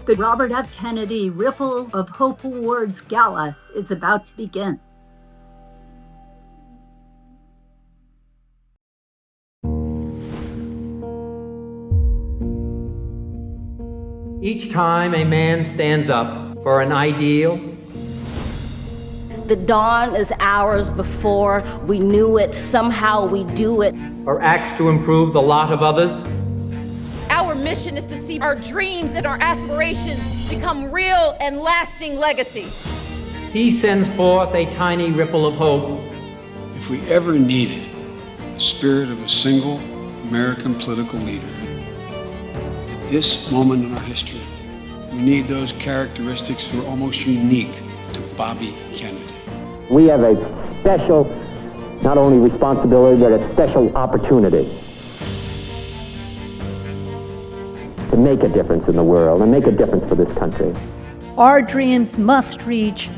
The Robert F. Kennedy Ripple of Hope Awards Gala is about to begin. Each time a man stands up for an ideal, the dawn is hours before we knew it, somehow we do it, or acts to improve the lot of others, our mission is to see our dreams and our aspirations become real and lasting legacies. he sends forth a tiny ripple of hope. If we ever needed the spirit of a single American political leader, at this moment in our history, we need those characteristics that are almost unique to Bobby Kennedy. We have a special, not only responsibility, but a special opportunity to make a difference in the world and make a difference for this country. Our dreams must reach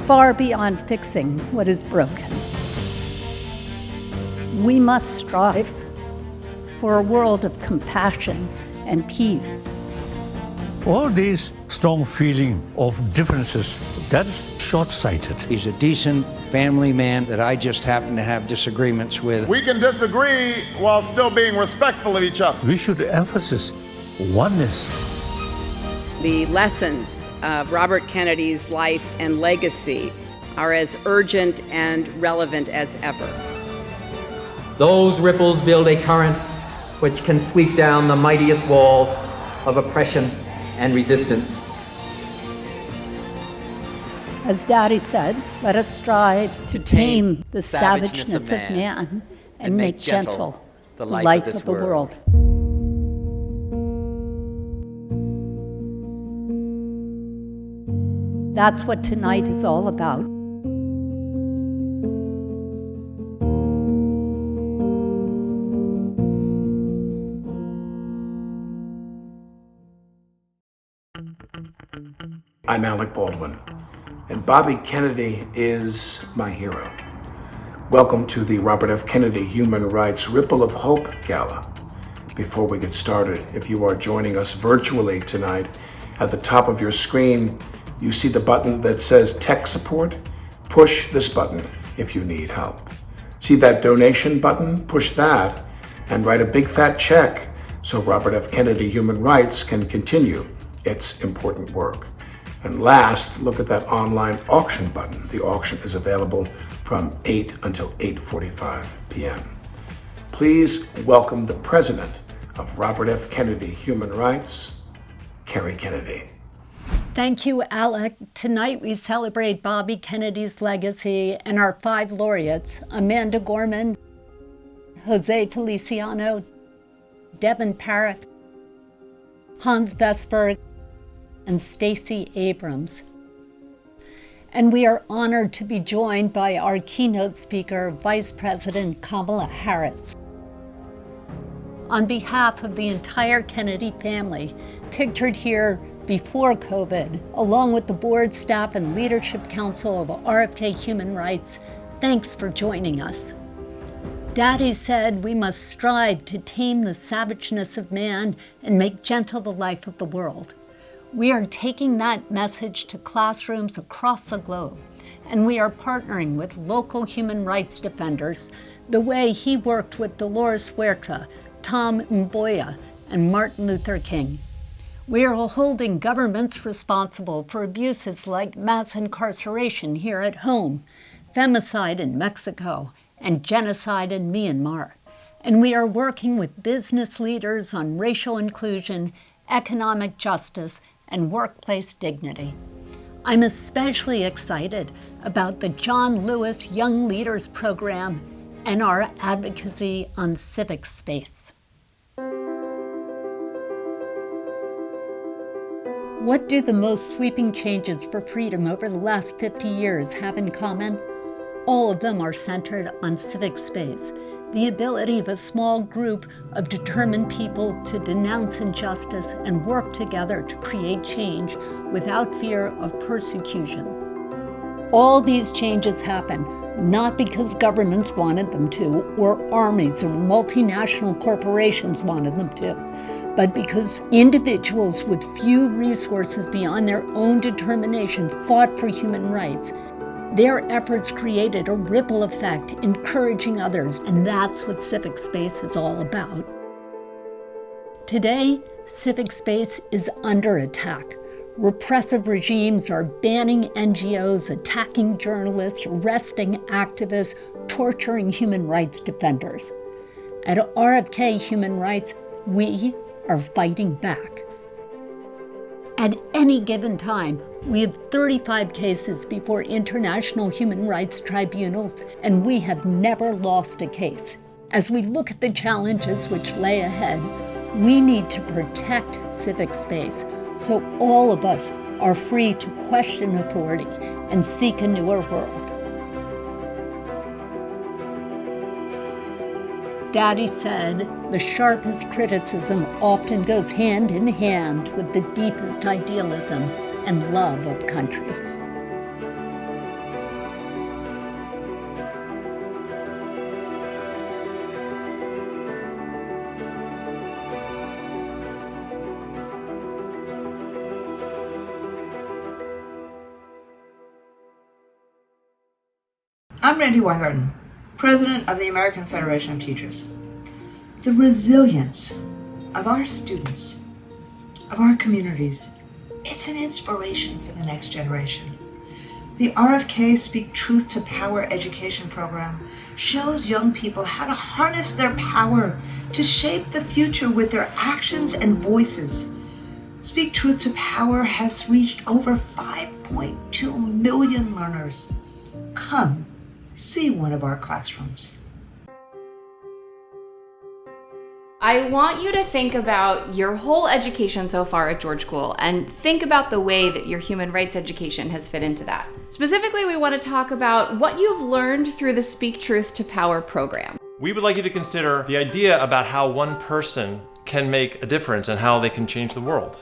far beyond fixing what is broken. We must strive for a world of compassion and peace. All these strong feeling of differences, that is short-sighted. He's a decent family man that I just happen to have disagreements with. We can disagree while still being respectful of each other. We should emphasize oneness. The lessons of Robert Kennedy's life and legacy are as urgent and relevant as ever. Those ripples build a current which can sweep down the mightiest walls of oppression and resistance. As Daddy said, let us strive to tame the savageness of man and make gentle the life of the world. That's what tonight is all about. I'm Alec Baldwin, and Bobby Kennedy is my hero. Welcome to the Robert F. Kennedy Human Rights Ripple of Hope Gala. Before we get started, if you are joining us virtually tonight, at the top of your screen, you see the button that says Tech Support? Push this button if you need help. See that donation button? Push that and write a big fat check so Robert F. Kennedy Human Rights can continue its important work. And last, look at that online auction button. The auction is available from 8 until 8:45 p.m. Please welcome the president of Robert F. Kennedy Human Rights, Kerry Kennedy. Thank you, Alec. Tonight we celebrate Bobby Kennedy's legacy and our 5 laureates, Amanda Gorman, José Feliciano, Deven Parekh, Hans Vestberg, and Stacey Abrams. And we are honored to be joined by our keynote speaker, Vice President Kamala Harris. On behalf of the entire Kennedy family, pictured here before COVID, along with the board, staff, and leadership council of RFK Human Rights, thanks for joining us. Daddy said we must strive to tame the savageness of man and make gentle the life of the world. We are taking that message to classrooms across the globe, and we are partnering with local human rights defenders the way he worked with Dolores Huerta, Tom Mboya, and Martin Luther King. We are holding governments responsible for abuses like mass incarceration here at home, femicide in Mexico, and genocide in Myanmar. And we are working with business leaders on racial inclusion, economic justice, and workplace dignity. I'm especially excited about the John Lewis Young Leaders Program and our advocacy on civic space. What do the most sweeping changes for freedom over the last 50 years have in common? All of them are centered on civic space, the ability of a small group of determined people to denounce injustice and work together to create change without fear of persecution. All these changes happen not because governments wanted them to, or armies or multinational corporations wanted them to, but because individuals with few resources beyond their own determination fought for human rights. Their efforts created a ripple effect, encouraging others, and that's what civic space is all about. Today, civic space is under attack. Repressive regimes are banning NGOs, attacking journalists, arresting activists, torturing human rights defenders. At RFK Human Rights, we are fighting back. At any given time, we have 35 cases before international human rights tribunals, and we have never lost a case. As we look at the challenges which lay ahead, we need to protect civic space so all of us are free to question authority and seek a newer world. Daddy said, the sharpest criticism often goes hand in hand with the deepest idealism and love of country. I'm Randy Weingarten, President of the American Federation of Teachers. The resilience of our students, of our communities, it's an inspiration for the next generation. The RFK Speak Truth to Power education program shows young people how to harness their power to shape the future with their actions and voices. Speak Truth to Power has reached over 5.2 million learners. Come, see one of our classrooms. I want you to think about your whole education so far at George School and think about the way that your human rights education has fit into that. Specifically, we want to talk about what you've learned through the Speak Truth to Power program. We would like you to consider the idea about how one person can make a difference and how they can change the world.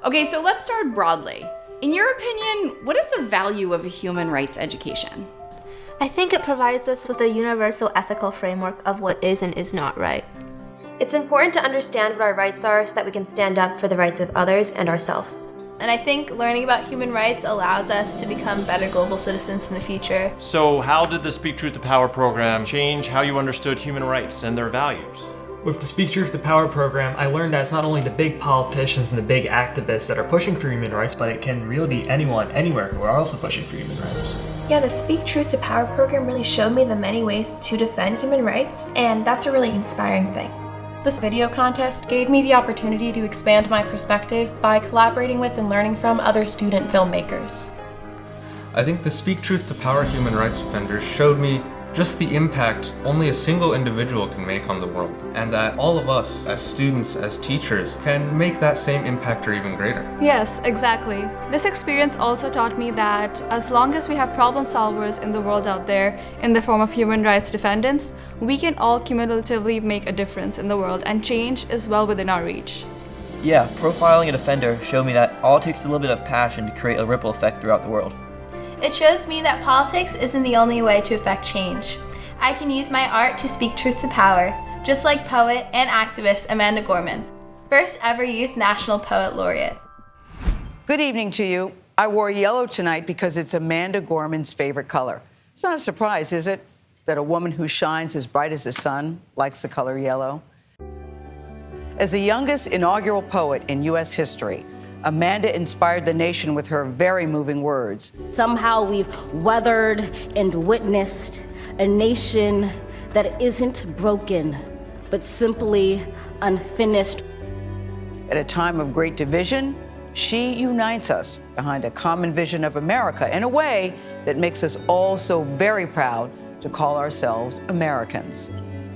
Okay, so let's start broadly. In your opinion, what is the value of a human rights education? I think it provides us with a universal ethical framework of what is and is not right. It's important to understand what our rights are so that we can stand up for the rights of others and ourselves. And I think learning about human rights allows us to become better global citizens in the future. So how did the Speak Truth to Power program change how you understood human rights and their values? With the Speak Truth to Power program, I learned that it's not only the big politicians and the big activists that are pushing for human rights, but it can really be anyone, anywhere who are also pushing for human rights. Yeah, the Speak Truth to Power program really showed me the many ways to defend human rights, and that's a really inspiring thing. This video contest gave me the opportunity to expand my perspective by collaborating with and learning from other student filmmakers. I think the Speak Truth to Power human rights defenders showed me just the impact only a single individual can make on the world, and that all of us, as students, as teachers, can make that same impact or even greater. Yes, exactly. This experience also taught me that as long as we have problem solvers in the world out there, in the form of human rights defendants, we can all cumulatively make a difference in the world, and change is well within our reach. Yeah, profiling a defender showed me that all it takes is a little bit of passion to create a ripple effect throughout the world. It shows me that politics isn't the only way to affect change. I can use my art to speak truth to power, just like poet and activist Amanda Gorman, first ever Youth National Poet Laureate. Good evening to you. I wore yellow tonight because it's Amanda Gorman's favorite color. It's not a surprise, is it, that a woman who shines as bright as the sun likes the color yellow? As the youngest inaugural poet in U.S. history, Amanda inspired the nation with her very moving words. Somehow we've weathered and witnessed a nation that isn't broken, but simply unfinished. At a time of great division, she unites us behind a common vision of America in a way that makes us all so very proud to call ourselves Americans.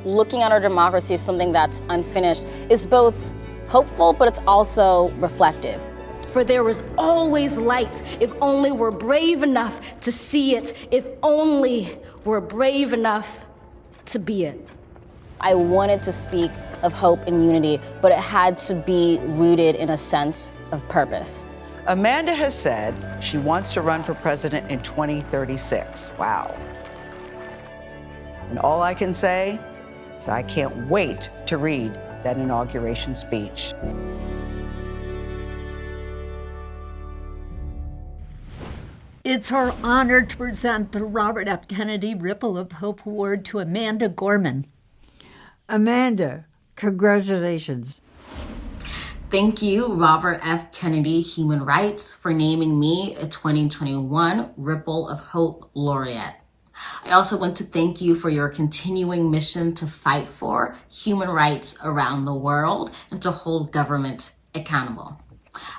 Looking at our democracy as something that's unfinished is both hopeful, but it's also reflective. For there was always light if only we're brave enough to see it, if only we're brave enough to be it. I wanted to speak of hope and unity, but it had to be rooted in a sense of purpose. Amanda has said she wants to run for president in 2036. Wow. And all I can say is I can't wait to read that inauguration speech. It's our honor to present the Robert F. Kennedy Ripple of Hope Award to Amanda Gorman. Amanda, congratulations. Thank you, Robert F. Kennedy Human Rights, for naming me a 2021 Ripple of Hope laureate. I also want to thank you for your continuing mission to fight for human rights around the world and to hold government accountable.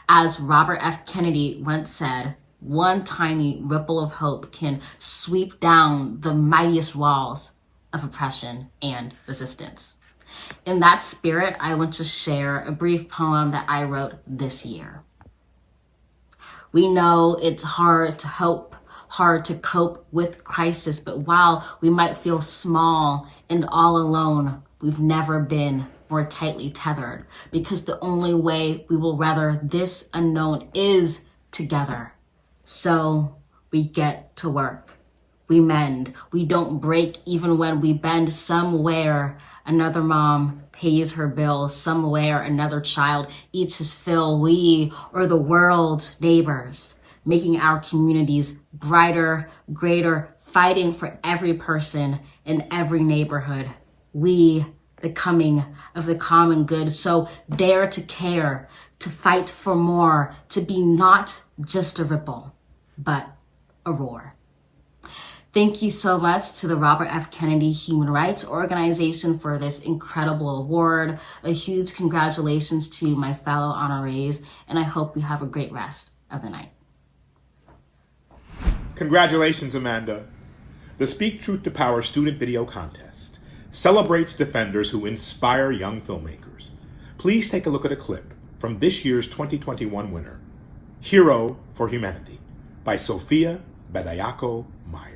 As Robert F. Kennedy once said, one tiny ripple of hope can sweep down the mightiest walls of oppression and resistance. In that spirit, I want to share a brief poem that I wrote this year. We know it's hard to hope, hard to cope with crisis, but while we might feel small and all alone, we've never been more tightly tethered, because the only way we will weather this unknown is together. So we get to work. We mend. We don't break even when we bend. Somewhere another mom pays her bills. Somewhere another child eats his fill. We, or the world, neighbors, making our communities brighter, greater, fighting for every person in every neighborhood. We, the coming of the common good. So dare to care, to fight for more, to be not just a ripple, but a roar. Thank you so much to the Robert F. Kennedy Human Rights Organization for this incredible award. A huge congratulations to my fellow honorees, and I hope you have a great rest of the night. Congratulations, Amanda. The Speak Truth to Power Student Video Contest celebrates defenders who inspire young filmmakers. Please take a look at a clip from this year's 2021 winner, Hero for Humanity, by Sophia Bedayako-Meyer.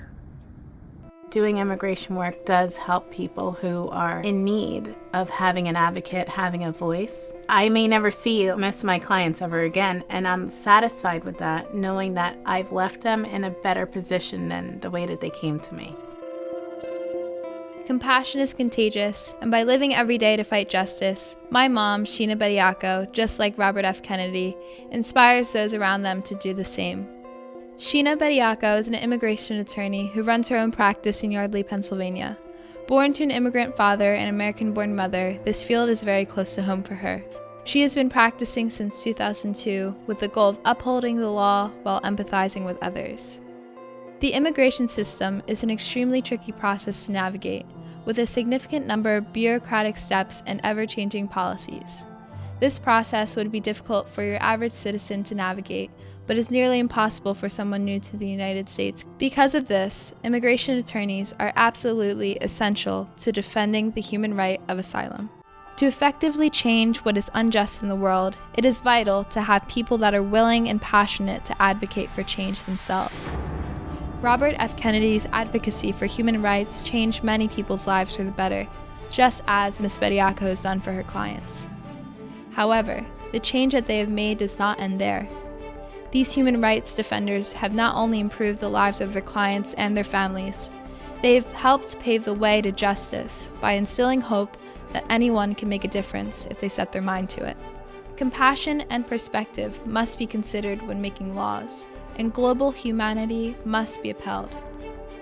Doing immigration work does help people who are in need of having an advocate, having a voice. I may never see most of my clients ever again, and I'm satisfied with that, knowing that I've left them in a better position than the way that they came to me. Compassion is contagious, and by living every day to fight justice, my mom, Sheena Bediako, just like Robert F. Kennedy, inspires those around them to do the same. Sheena Bediako is an immigration attorney who runs her own practice in Yardley, Pennsylvania. Born to an immigrant father and American-born mother, this field is very close to home for her. She has been practicing since 2002 with the goal of upholding the law while empathizing with others. The immigration system is an extremely tricky process to navigate, with a significant number of bureaucratic steps and ever-changing policies. This process would be difficult for your average citizen to navigate, but is nearly impossible for someone new to the United States. Because of this, immigration attorneys are absolutely essential to defending the human right of asylum. To effectively change what is unjust in the world, it is vital to have people that are willing and passionate to advocate for change themselves. Robert F. Kennedy's advocacy for human rights changed many people's lives for the better, just as Ms. Bediako has done for her clients. However, the change that they have made does not end there. These human rights defenders have not only improved the lives of their clients and their families, they have helped pave the way to justice by instilling hope that anyone can make a difference if they set their mind to it. Compassion and perspective must be considered when making laws, and global humanity must be upheld.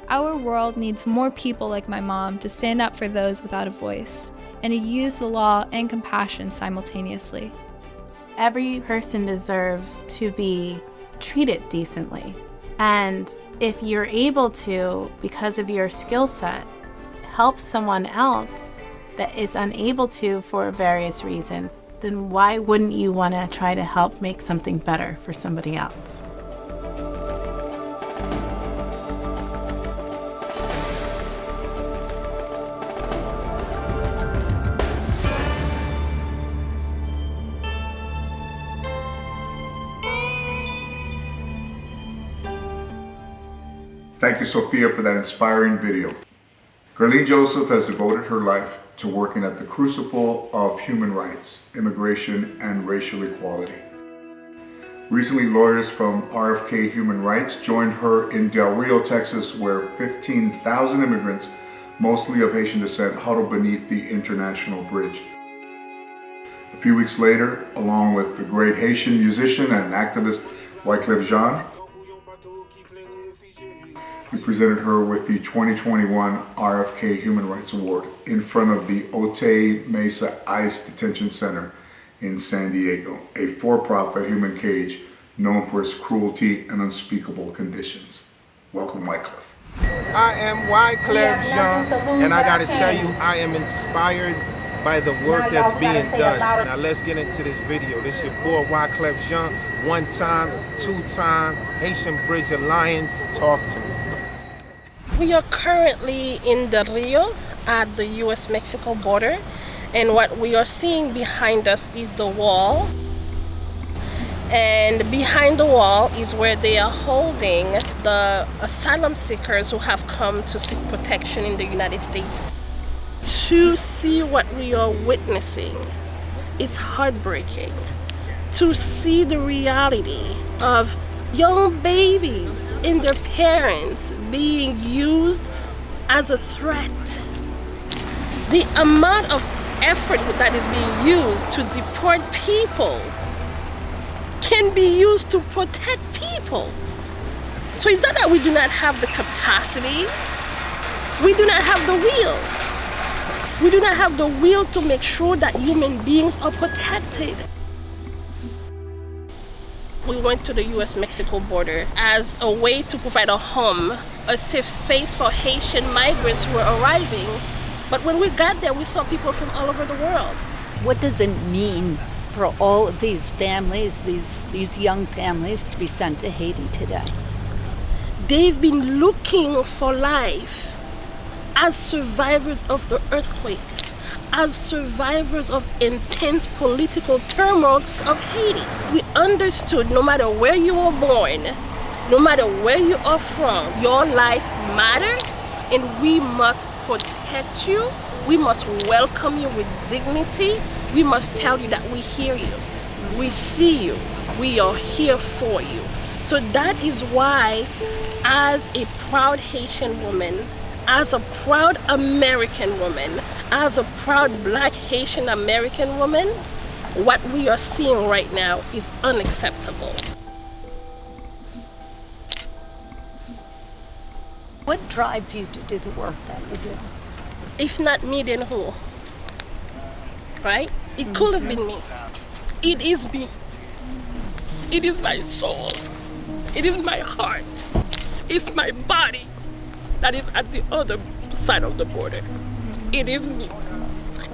Our world needs more people like my mom to stand up for those without a voice, and to use the law and compassion simultaneously. Every person deserves to be treated decently. And if you're able to, because of your skill set, help someone else that is unable to for various reasons, then why wouldn't you want to try to help make something better for somebody else? Thank you, Sophia, for that inspiring video. Gerline Joseph has devoted her life to working at the crucible of human rights, immigration, and racial equality. Recently, lawyers from RFK Human Rights joined her in Del Rio, Texas, where 15,000 immigrants, mostly of Haitian descent, huddled beneath the International Bridge. A few weeks later, along with the great Haitian musician and activist Wyclef Jean, he presented her with the 2021 RFK Human Rights Award in front of the Otay Mesa ICE Detention Center in San Diego, a for-profit human cage known for its cruelty and unspeakable conditions. Welcome, Wyclef. I am Wyclef Jean, and I gotta tell you, I am inspired by the work that's being done. Now let's get into this video. This is your boy Wyclef Jean, one-time, two-time Haitian Bridge Alliance. Talk to me. We are currently in Del Rio at the U.S.-Mexico border, and what we are seeing behind us is the wall. And behind the wall is where they are holding the asylum seekers who have come to seek protection in the United States. To see what we are witnessing is heartbreaking. To see the reality of young babies and their parents being used as a threat. The amount of effort that is being used to deport people can be used to protect people. So it's not that we do not have the capacity, we do not have the will. We do not have the will to make sure that human beings are protected. We went to the U.S.-Mexico border as a way to provide a home, a safe space for Haitian migrants who were arriving. But when we got there, we saw people from all over the world. What does it mean for all of these families, these young families, to be sent to Haiti today? They've been looking for life as survivors of the earthquake, as survivors of intense political turmoil of Haiti. We understood no matter where you were born, no matter where you are from, your life matters, and we must protect you. We must welcome you with dignity. We must tell you that we hear you, we see you, we are here for you. So that is why, as a proud Haitian woman, as a proud American woman, as a proud Black Haitian American woman, what we are seeing right now is unacceptable. What drives you to do the work that you do? If not me, then who? Right? It could have been me. It is me. It is my soul. It is my heart. It's my body that is at the other side of the border. It is me.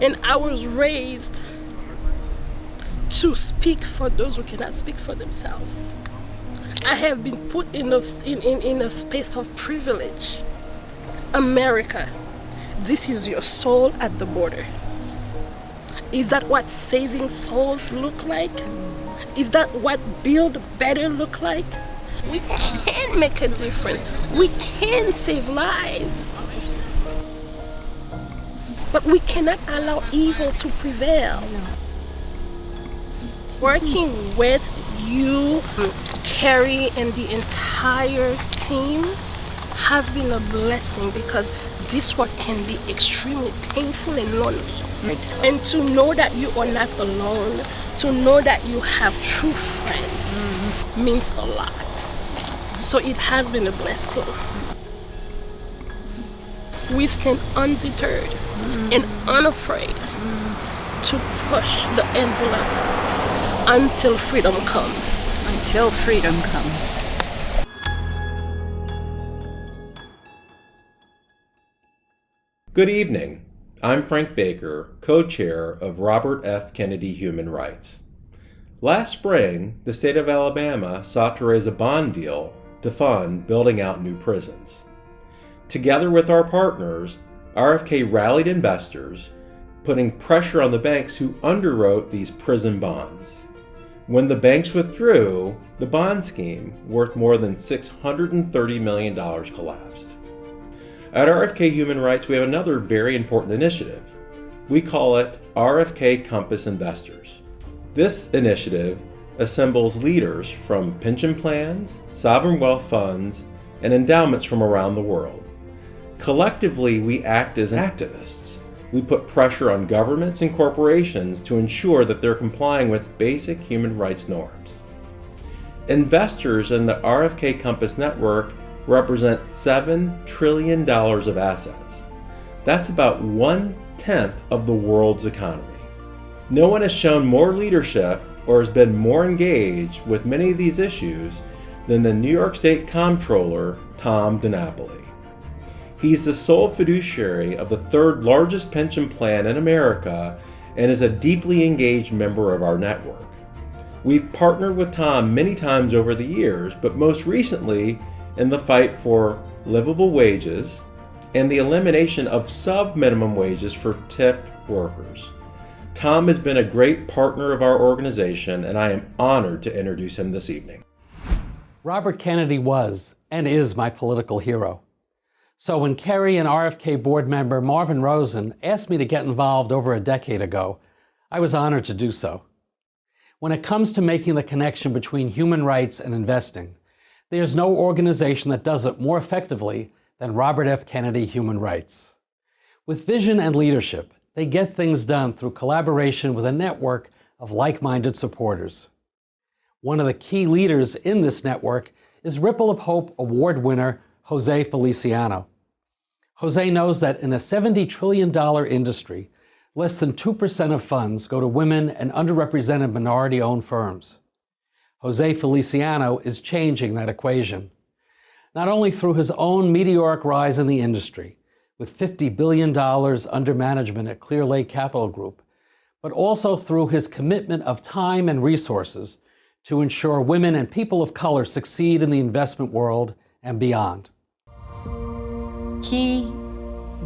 And I was raised to speak for those who cannot speak for themselves. I have been put in a space of privilege. America, this is your soul at the border. Is that what saving souls look like? Is that what build better look like? We can make a difference. We can save lives. But we cannot allow evil to prevail. Working with you, Carrie, and the entire team has been a blessing, because this work can be extremely painful and lonely. Right. And to know that you are not alone, to know that you have true friends, means a lot. So it has been a blessing. We stand undeterred and unafraid to push the envelope until freedom comes. Until freedom comes. Good evening. I'm Frank Baker, co-chair of Robert F. Kennedy Human Rights. Last spring, the state of Alabama sought to raise a bond deal to fund building out new prisons. Together with our partners, RFK rallied investors, putting pressure on the banks who underwrote these prison bonds. When the banks withdrew, the bond scheme, worth more than $630 million, collapsed. At RFK Human Rights, we have another very important initiative. We call it RFK Compass Investors. This initiative assembles leaders from pension plans, sovereign wealth funds, and endowments from around the world. Collectively, we act as activists. We put pressure on governments and corporations to ensure that they're complying with basic human rights norms. Investors in the RFK Compass Network represent $7 trillion of assets. That's about 1/10 of the world's economy. No one has shown more leadership or has been more engaged with many of these issues than the New York State Comptroller, Tom DiNapoli. He's the sole fiduciary of the third largest pension plan in America and is a deeply engaged member of our network. We've partnered with Tom many times over the years, but most recently in the fight for livable wages and the elimination of sub-minimum wages for tipped workers. Tom has been a great partner of our organization, and I am honored to introduce him this evening. Robert Kennedy was and is my political hero. So when Kerry and RFK board member Marvin Rosen asked me to get involved over a decade ago, I was honored to do so. When it comes to making the connection between human rights and investing, there's no organization that does it more effectively than Robert F. Kennedy Human Rights. With vision and leadership, they get things done through collaboration with a network of like-minded supporters. One of the key leaders in this network is Ripple of Hope Award winner José Feliciano. José knows that in a $70 trillion industry, less than 2% of funds go to women and underrepresented minority-owned firms. José Feliciano is changing that equation, not only through his own meteoric rise in the industry, with $50 billion under management at Clearlake Capital Group, but also through his commitment of time and resources to ensure women and people of color succeed in the investment world and beyond. He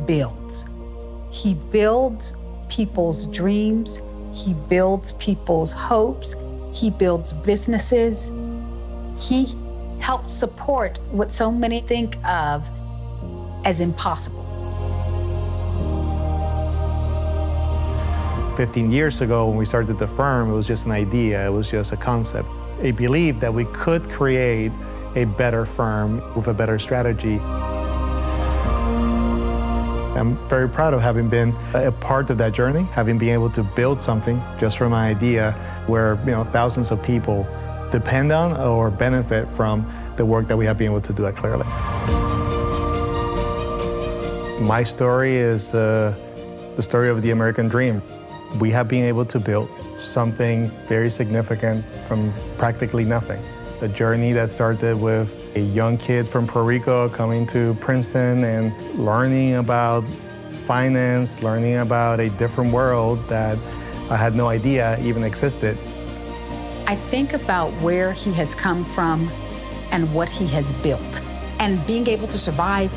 builds. He builds people's dreams. He builds people's hopes. He builds businesses. He helps support what so many think of as impossible. 15 years ago, when we started the firm, it was just an idea, it was just a concept. A belief that we could create a better firm with a better strategy. I'm very proud of having been a part of that journey, having been able to build something just from an idea where thousands of people depend on or benefit from the work that we have been able to do at Clearlake. My story is the story of the American dream. We have been able to build something very significant from practically nothing. The journey that started with a young kid from Puerto Rico coming to Princeton and learning about finance, learning about a different world that I had no idea even existed. I think about where he has come from and what he has built, and being able to survive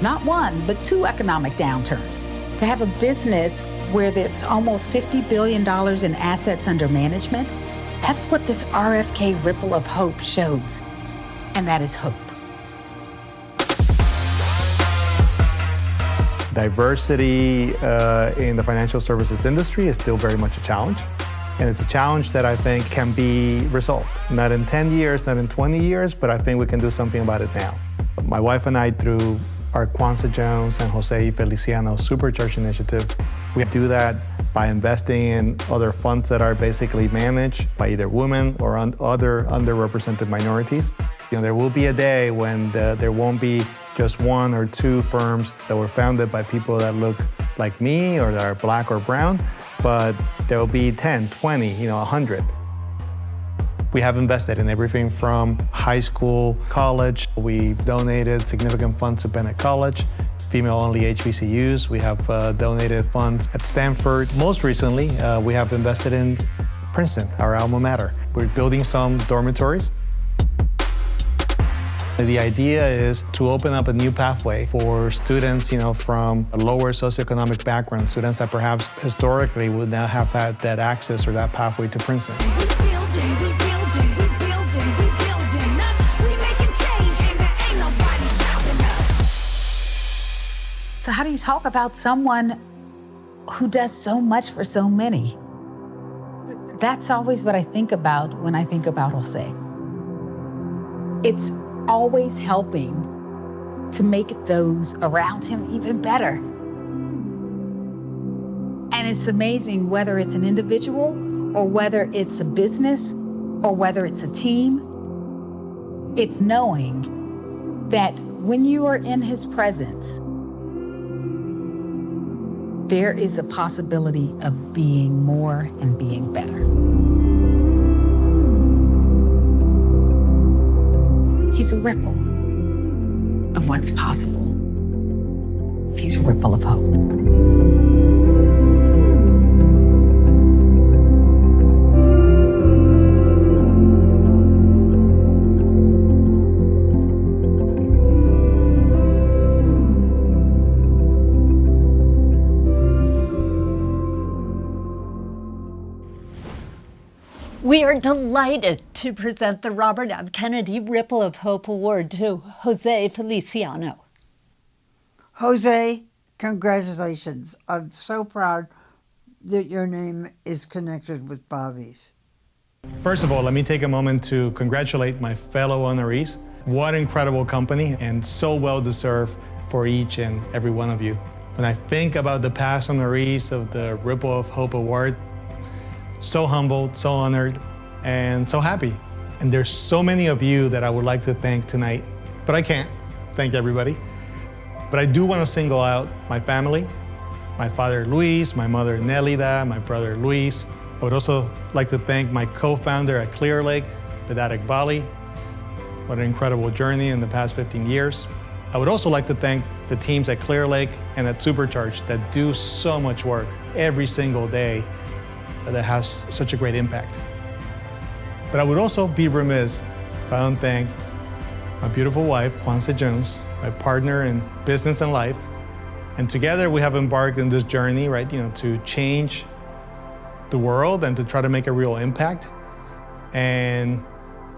not one, but two economic downturns. To have a business where there's almost $50 billion in assets under management, that's what this RFK Ripple of Hope shows, and that is hope. Diversity in the financial services industry is still very much a challenge, and it's a challenge that I think can be resolved. Not in 10 years, not in 20 years, but I think we can do something about it now. My wife and I, through our Kwanzaa Jones and José Feliciano Supercharge initiative, we do that by investing in other funds that are basically managed by either women or other underrepresented minorities. There will be a day when there won't be just one or two firms that were founded by people that look like me or that are black or brown, but there will be 10, 20, 100. We have invested in everything from high school, college. We donated significant funds to Bennett College, female-only HBCUs. We have donated funds at Stanford. Most recently, we have invested in Princeton, our alma mater. We're building some dormitories. The idea is to open up a new pathway for students, from a lower socioeconomic background, students that perhaps historically would not have had that access or that pathway to Princeton. So how do you talk about someone who does so much for so many? That's always what I think about when I think about José. It's always helping to make those around him even better. And it's amazing whether it's an individual or whether it's a business or whether it's a team. It's knowing that when you are in his presence, there is a possibility of being more and being better. He's a ripple of what's possible. He's a ripple of hope. We are delighted to present the Robert F. Kennedy Ripple of Hope Award to José Feliciano. José, congratulations. I'm so proud that your name is connected with Bobby's. First of all, let me take a moment to congratulate my fellow honorees. What incredible company, and so well deserved for each and every one of you. When I think about the past honorees of the Ripple of Hope Award, so humbled, so honored, and so happy. And there's so many of you that I would like to thank tonight, but I can't thank everybody. But I do want to single out my family, my father Luis, my mother Nelida, my brother Luis. I would also like to thank my co-founder at Clearlake, Alec Baldwin. What an incredible journey in the past 15 years. I would also like to thank the teams at Clearlake and at Supercharge that do so much work every single day that has such a great impact. But I would also be remiss if I don't thank my beautiful wife, Kwanzaa Jones, my partner in business and life. And together we have embarked on this journey, right, to change the world and to try to make a real impact. And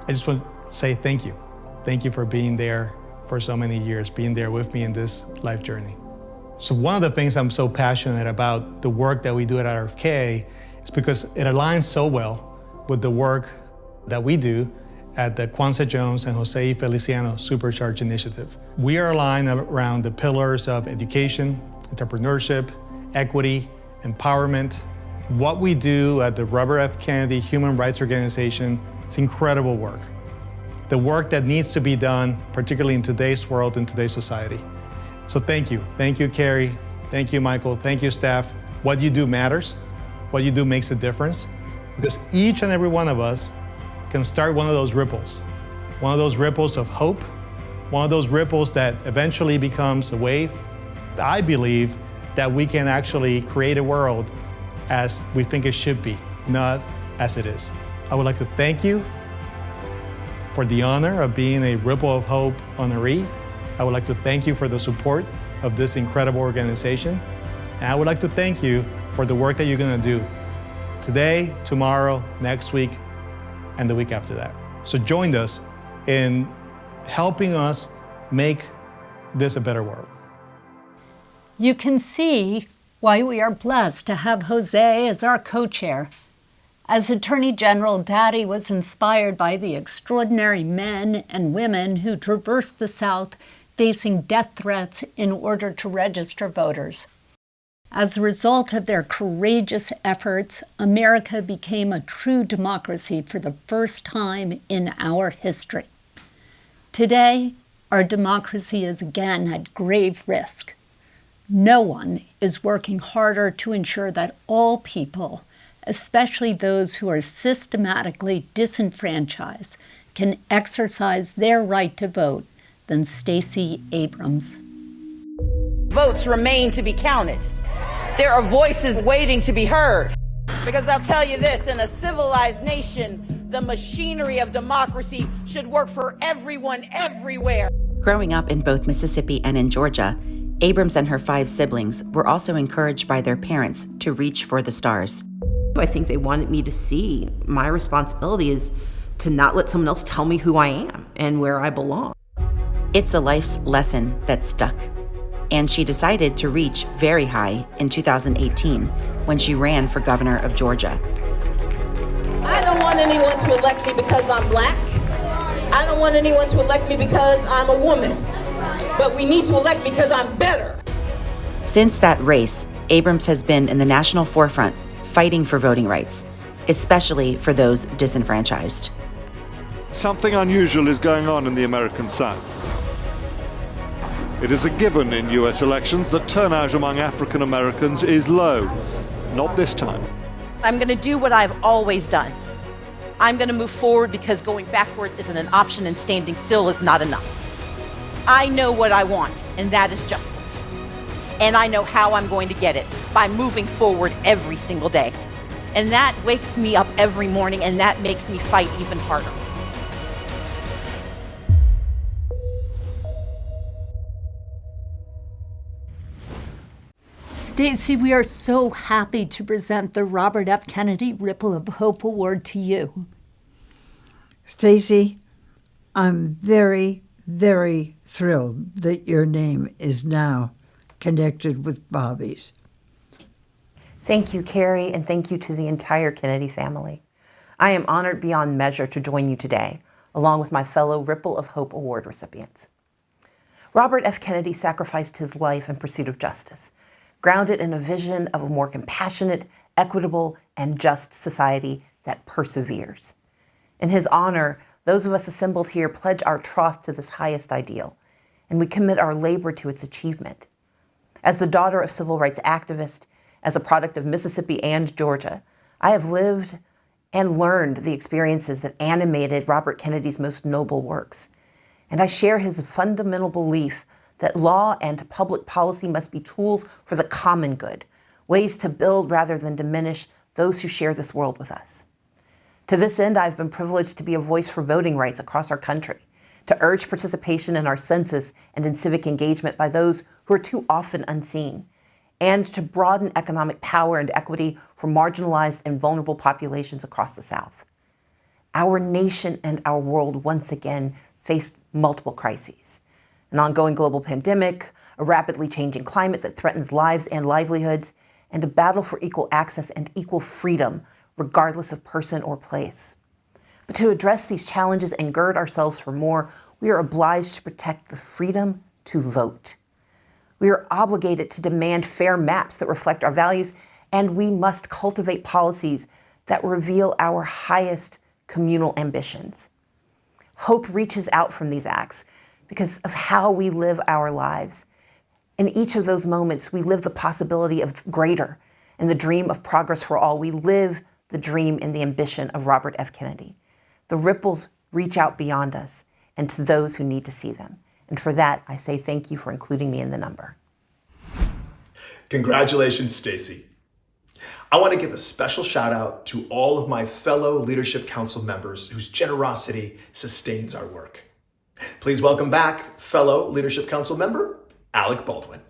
I just want to say thank you. Thank you for being there for so many years, being there with me in this life journey. So one of the things I'm so passionate about the work that we do at RFK is because it aligns so well with the work that we do at the Kwanzaa Jones and José Feliciano Supercharge Initiative. We are aligned around the pillars of education, entrepreneurship, equity, empowerment. What we do at the Robert F. Kennedy Human Rights Organization is incredible work. The work that needs to be done, particularly in today's world and today's society. So thank you. Thank you, Carrie. Thank you, Michael. Thank you, staff. What you do matters. What you do makes a difference, because each and every one of us can start one of those ripples of hope, one of those ripples that eventually becomes a wave. I believe that we can actually create a world as we think it should be, not as it is. I would like to thank you for the honor of being a Ripple of Hope honoree. I would like to thank you for the support of this incredible organization. And I would like to thank you for the work that you're going to do today, tomorrow, next week, and the week after that. So join us in helping us make this a better world. You can see why we are blessed to have José as our co-chair. As Attorney General, Daddy was inspired by the extraordinary men and women who traversed the South facing death threats in order to register voters. As a result of their courageous efforts, America became a true democracy for the first time in our history. Today, our democracy is again at grave risk. No one is working harder to ensure that all people, especially those who are systematically disenfranchised, can exercise their right to vote than Stacey Abrams. Votes remain to be counted. There are voices waiting to be heard. Because I'll tell you this, in a civilized nation, the machinery of democracy should work for everyone, everywhere. Growing up in both Mississippi and in Georgia, Abrams and her 5 siblings were also encouraged by their parents to reach for the stars. I think they wanted me to see my responsibility is to not let someone else tell me who I am and where I belong. It's a life's lesson that stuck. And she decided to reach very high in 2018 when she ran for governor of Georgia. want anyone to elect me because I'm black. I don't want anyone to elect me because I'm a woman. But we need to elect me because I'm better. Since that race, Abrams has been in the national forefront fighting for voting rights, especially for those disenfranchised. Something unusual is going on in the American South. It is a given in US elections that turnout among African Americans is low. Not this time. I'm going to do what I've always done. I'm going to move forward because going backwards isn't an option and standing still is not enough. I know what I want, and that is justice. And I know how I'm going to get it, by moving forward every single day. And that wakes me up every morning, and that makes me fight even harder. Stacey, we are so happy to present the Robert F. Kennedy Ripple of Hope Award to you. Stacey, I'm very, very thrilled that your name is now connected with Bobby's. Thank you, Carrie, and thank you to the entire Kennedy family. I am honored beyond measure to join you today, along with my fellow Ripple of Hope Award recipients. Robert F. Kennedy sacrificed his life in pursuit of justice, grounded in a vision of a more compassionate, equitable, and just society that perseveres. In his honor, those of us assembled here pledge our troth to this highest ideal, and we commit our labor to its achievement. As the daughter of civil rights activists, as a product of Mississippi and Georgia, I have lived and learned the experiences that animated Robert Kennedy's most noble works. And I share his fundamental belief that law and public policy must be tools for the common good, ways to build rather than diminish those who share this world with us. To this end, I've been privileged to be a voice for voting rights across our country, to urge participation in our census and in civic engagement by those who are too often unseen, and to broaden economic power and equity for marginalized and vulnerable populations across the South. Our nation and our world once again faced multiple crises: an ongoing global pandemic, a rapidly changing climate that threatens lives and livelihoods, and a battle for equal access and equal freedom, regardless of person or place. But to address these challenges and gird ourselves for more, we are obliged to protect the freedom to vote. We are obligated to demand fair maps that reflect our values, and we must cultivate policies that reveal our highest communal ambitions. Hope reaches out from these acts because of how we live our lives. In each of those moments, we live the possibility of greater and the dream of progress for all. We live the dream and the ambition of Robert F. Kennedy. The ripples reach out beyond us and to those who need to see them. And for that, I say thank you for including me in the number. Congratulations, Stacey. I want to give a special shout out to all of my fellow Leadership Council members whose generosity sustains our work. Please welcome back fellow Leadership Council member, Alec Baldwin.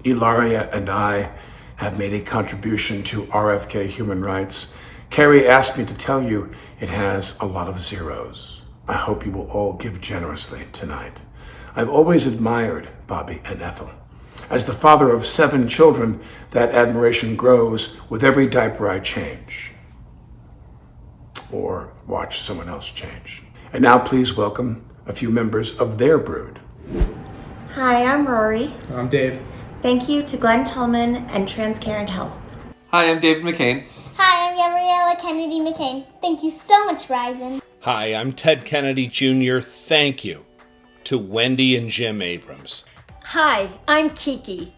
Ilaria and I have made a contribution to RFK Human Rights. Carrie asked me to tell you it has a lot of zeros. I hope you will all give generously tonight. I've always admired Bobby and Ethel. As the father of 7 children, that admiration grows with every diaper I change or watch someone else change. And now please welcome a few members of their brood. Hi, I'm Rory. I'm Dave. Thank you to Glenn Tillman and Transcarent Health. Hi, I'm David McCain. Hi, I'm Gabriella Kennedy McCain. Thank you so much, Verizon. Hi, I'm Ted Kennedy Jr. Thank you to Wendy and Jim Abrams. Hi, I'm Kiki.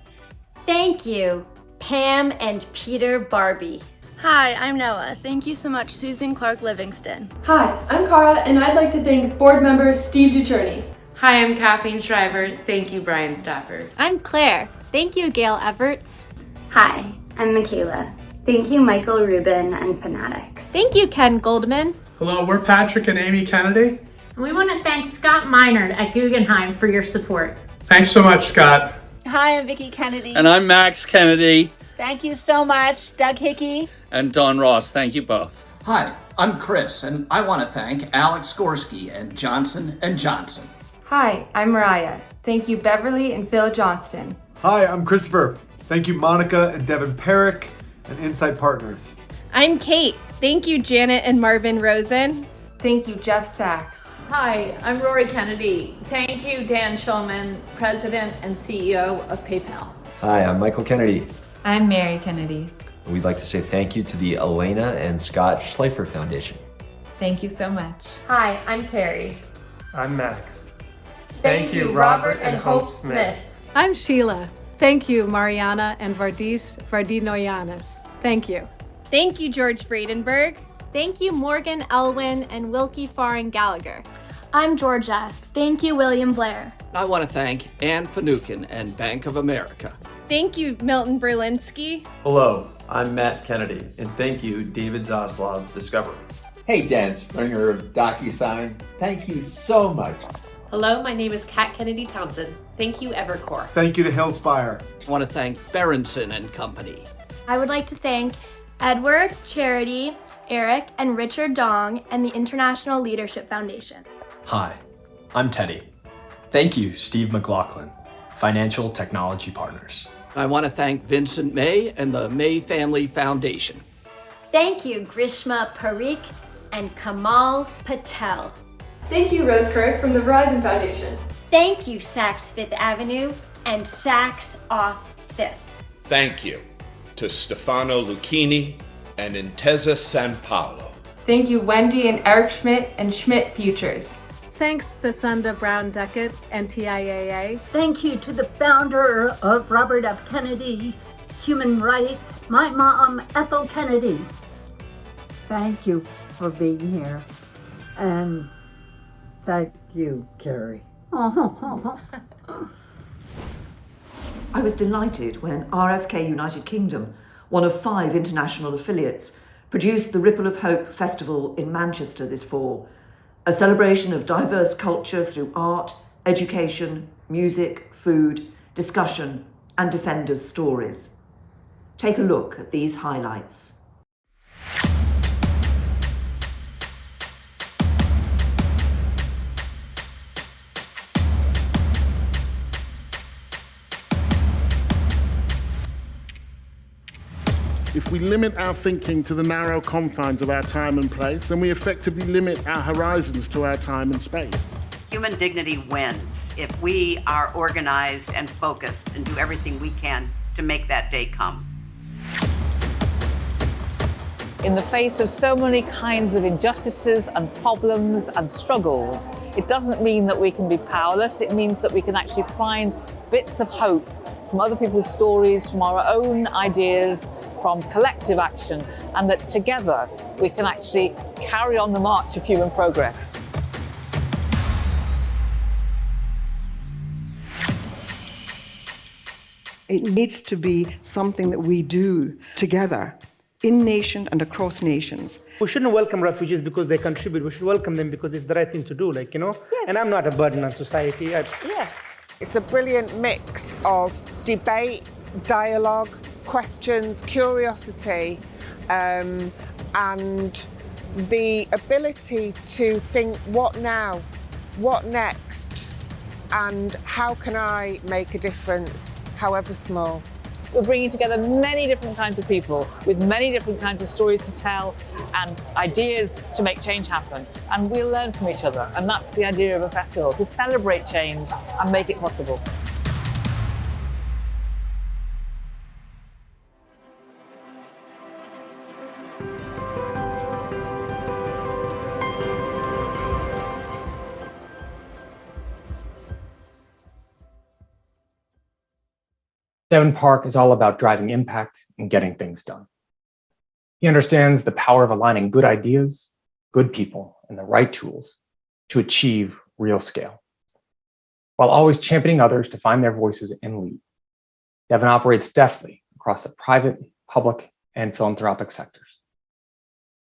Thank you, Pam and Peter Barbie. Hi, I'm Noah. Thank you so much, Susan Clark Livingston. Hi, I'm Cara, and I'd like to thank board member Steve Ducherney. Hi, I'm Kathleen Shriver. Thank you, Brian Stafford. I'm Claire. Thank you, Gail Everts. Hi, I'm Michaela. Thank you, Michael Rubin and Fanatics. Thank you, Ken Goldman. Hello, we're Patrick and Amy Kennedy. And we want to thank Scott Minard at Guggenheim for your support. Thanks so much, Scott. Hi, I'm Vicki Kennedy. And I'm Max Kennedy. Thank you so much, Doug Hickey. And Don Ross. Thank you both. Hi, I'm Chris, and I want to thank Alex Gorski and Johnson & Johnson. Hi, I'm Mariah. Thank you, Beverly and Phil Johnston. Hi, I'm Christopher. Thank you, Monica and Deven Parekh and Insight Partners. I'm Kate. Thank you, Janet and Marvin Rosen. Thank you, Jeff Sachs. Hi, I'm Rory Kennedy. Thank you, Dan Schulman, President and CEO of PayPal. Hi, I'm Michael Kennedy. I'm Mary Kennedy. We'd like to say thank you to the Elena and Scott Schleifer Foundation. Thank you so much. Hi, I'm Terry. I'm Max. Thank you, Robert and Hope Smith. I'm Sheila. Thank you, Mariana and Vardis Vardinoyanis. Thank you. Thank you, George Vredenberg. Thank you, Morgan Elwin and Wilkie Farin Gallagher. I'm Georgia. Thank you, William Blair. I want to thank Ann Finucane and Bank of America. Thank you, Milton Berlinski. Hello, I'm Matt Kennedy, and thank you, David Zaslav, Discover. Hey, Dan Springer of DocuSign. Thank you so much. Hello, my name is Kat Kennedy Townsend. Thank you, Evercore. Thank you to Hillspire. I want to thank Berenson and Company. I would like to thank Edward, Charity, Eric, and Richard Dong and the International Leadership Foundation. Hi, I'm Teddy. Thank you, Steve McLaughlin, Financial Technology Partners. I want to thank Vincent May and the May Family Foundation. Thank you, Grishma Parikh and Kamal Patel. Thank you, Rose Kirk from the Verizon Foundation. Thank you, Saks Fifth Avenue and Saks Off Fifth. Thank you to Stefano Lucchini and Intesa San Paolo. Thank you, Wendy and Eric Schmidt and Schmidt Futures. Thanks, Thasunda Brown Duckett and TIAA. Thank you to the founder of Robert F. Kennedy Human Rights, my mom, Ethel Kennedy. Thank you for being here. And thank you, Carrie. I was delighted when RFK United Kingdom, one of 5 international affiliates, produced the Ripple of Hope Festival in Manchester this fall, a celebration of diverse culture through art, education, music, food, discussion, and defenders' stories. Take a look at these highlights. If we limit our thinking to the narrow confines of our time and place, then we effectively limit our horizons to our time and space. Human dignity wins if we are organized and focused and do everything we can to make that day come. In the face of so many kinds of injustices and problems and struggles, it doesn't mean that we can be powerless. It means that we can actually find bits of hope from other people's stories, from our own ideas, from collective action, and that together we can actually carry on the march of human progress. It needs to be something that we do together, in nation and across nations. We shouldn't welcome refugees because they contribute. We should welcome them because it's the right thing to do, Yeah. And I'm not a burden on society. It's a brilliant mix of debate, dialogue, questions, curiosity, and the ability to think, what now? What next? And how can I make a difference, however small? We're bringing together many different kinds of people with many different kinds of stories to tell and ideas to make change happen. And we'll learn from each other. And that's the idea of a festival, to celebrate change and make it possible. Deven Parekh is all about driving impact and getting things done. He understands the power of aligning good ideas, good people, and the right tools to achieve real scale, while always championing others to find their voices and lead. Deven operates deftly across the private, public, and philanthropic sectors.